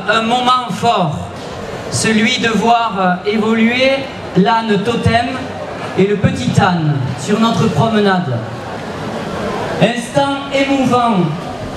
un moment fort, celui de voir évoluer l'âne totem et le petit âne sur notre promenade. Instant émouvant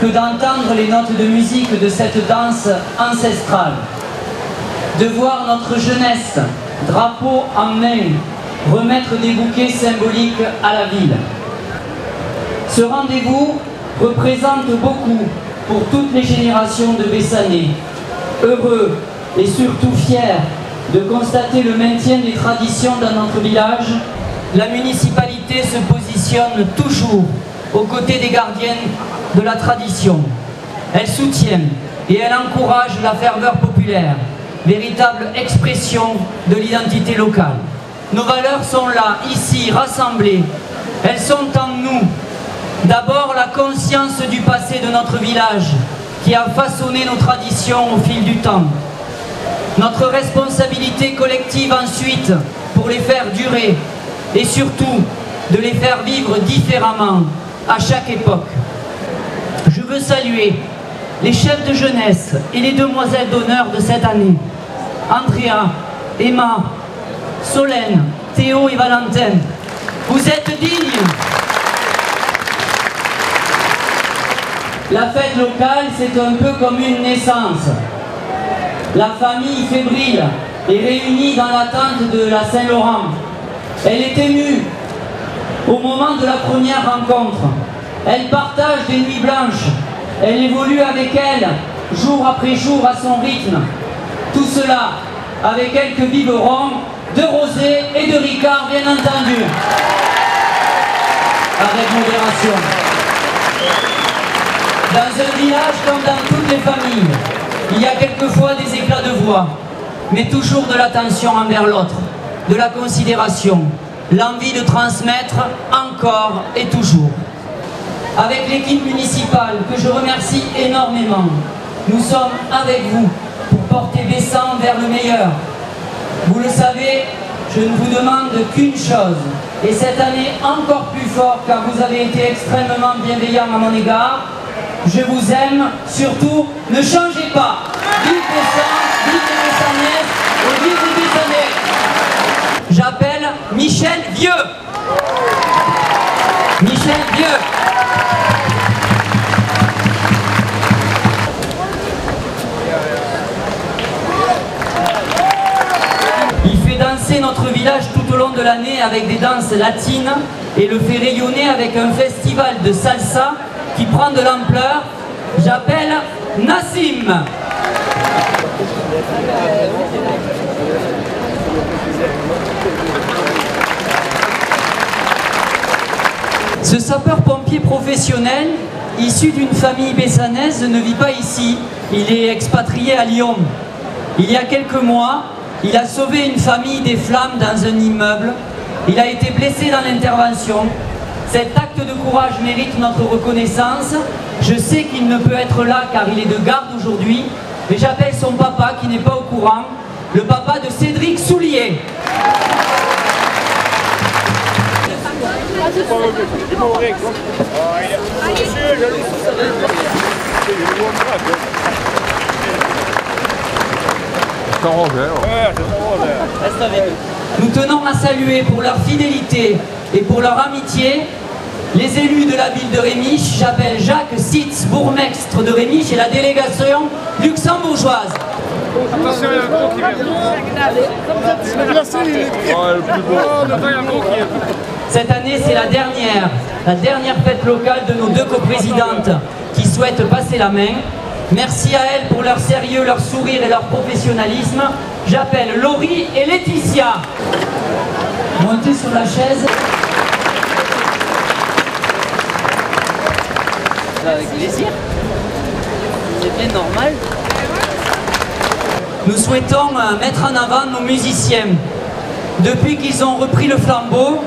que d'entendre les notes de musique de cette danse ancestrale, de voir notre jeunesse, drapeau en main, remettre des bouquets symboliques à la ville. Ce rendez-vous représente beaucoup pour toutes les générations de Bessanais, heureux et surtout fiers de constater le maintien des traditions dans notre village. La municipalité se positionne toujours aux côtés des gardiennes de la tradition. Elle soutient et elle encourage la ferveur populaire, véritable expression de l'identité locale. Nos valeurs sont là, ici, rassemblées. Elles sont en nous. D'abord, la conscience du passé de notre village, qui a façonné nos traditions au fil du temps. Notre responsabilité collective ensuite, pour les faire durer, et surtout, de les faire vivre différemment, à chaque époque. Je veux saluer les chefs de jeunesse et les demoiselles d'honneur de cette année. Andrea, Emma, Solène, Théo et Valentin. Vous êtes dignes. La fête locale, c'est un peu comme une naissance. La famille fébrile est réunie dans l'attente de la Saint-Laurent. Elle est émue au moment de la première rencontre. Elle partage des nuits blanches. Elle évolue avec elle, jour après jour, à son rythme. Tout cela avec quelques biberons, de rosé et de ricard, bien entendu. Avec modération. Dans un village comme dans toutes les familles, il y a quelquefois des éclats de voix, mais toujours de l'attention envers l'autre, de la considération, l'envie de transmettre encore et toujours. Avec l'équipe municipale, que je remercie énormément, nous sommes avec vous pour porter Bessan vers le meilleur. Vous le savez, je ne vous demande qu'une chose, et cette année encore plus fort car vous avez été extrêmement bienveillants à mon égard. Je vous aime, surtout, ne changez pas. Vive Bessan, vive les Bessanaises et vive les Bessanais. J'appelle Michel Vieux. Michel Vieux. Il fait danser notre village tout au long de l'année avec des danses latines et le fait rayonner avec un festival de salsa qui prend de l'ampleur. J'appelle Nassim. Ce sapeur-pompier professionnel, issu d'une famille bessanaise, ne vit pas ici. Il est expatrié à Lyon. Il y a quelques mois, il a sauvé une famille des flammes dans un immeuble. Il a été blessé dans l'intervention. Cet acte de courage mérite notre reconnaissance. Je sais qu'il ne peut être là car il est de garde aujourd'hui, mais j'appelle son papa qui n'est pas au courant, le papa de Cédric Soulier. Nous tenons à saluer pour leur fidélité et pour leur amitié les élus de la ville de Rémiche. J'appelle Jacques Sitz, bourgmestre de Rémiche, et la délégation luxembourgeoise. Attention, il y a un gros qui vient. Cette année, c'est la dernière fête locale de nos deux coprésidentes qui souhaitent passer la main. Merci à elles pour leur sérieux, leur sourire et leur professionnalisme. J'appelle Laurie et Laetitia. Montez sur la chaise. Avec plaisir. C'est bien normal. Nous souhaitons mettre en avant nos musiciens. Depuis qu'ils ont repris le flambeau,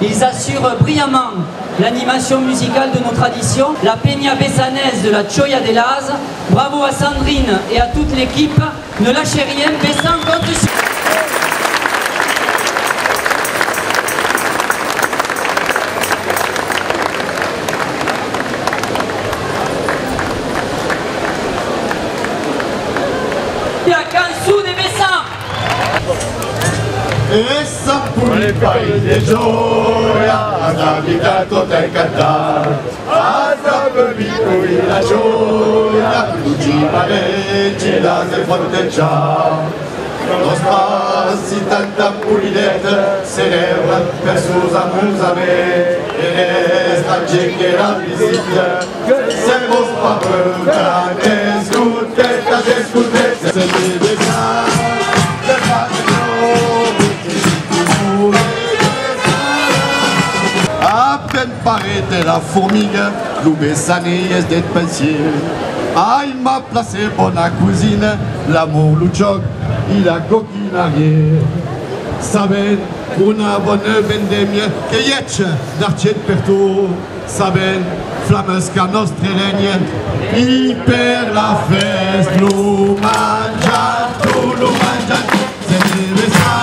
ils assurent brillamment l'animation musicale de nos traditions. La Peña Bessanaise de la Choya de Laz. Bravo à Sandrine et à toute l'équipe. Ne lâchez rien, Bessan compte sur... e sappuri fai di gioia, la vita tutta è cantare, a sapevi qui la gioia, tutti i pareggi da se fronteggiare. Non spassi tanta pulidette, se lève per s'amusare, e resta che la visite, se vos pas peur, t'escoutez, se deve a peine paraît la fourmigue, l'oubé sané est d'être pensier. Ah, il m'a placé bonne cousine, l'amour l'ouchoc, il a coquinarié. Saben, una bonne vendemmia, che yetch d'archet perto. Saben, flamesca nostre regne, i per la festa, lo mangiato, se deve stare.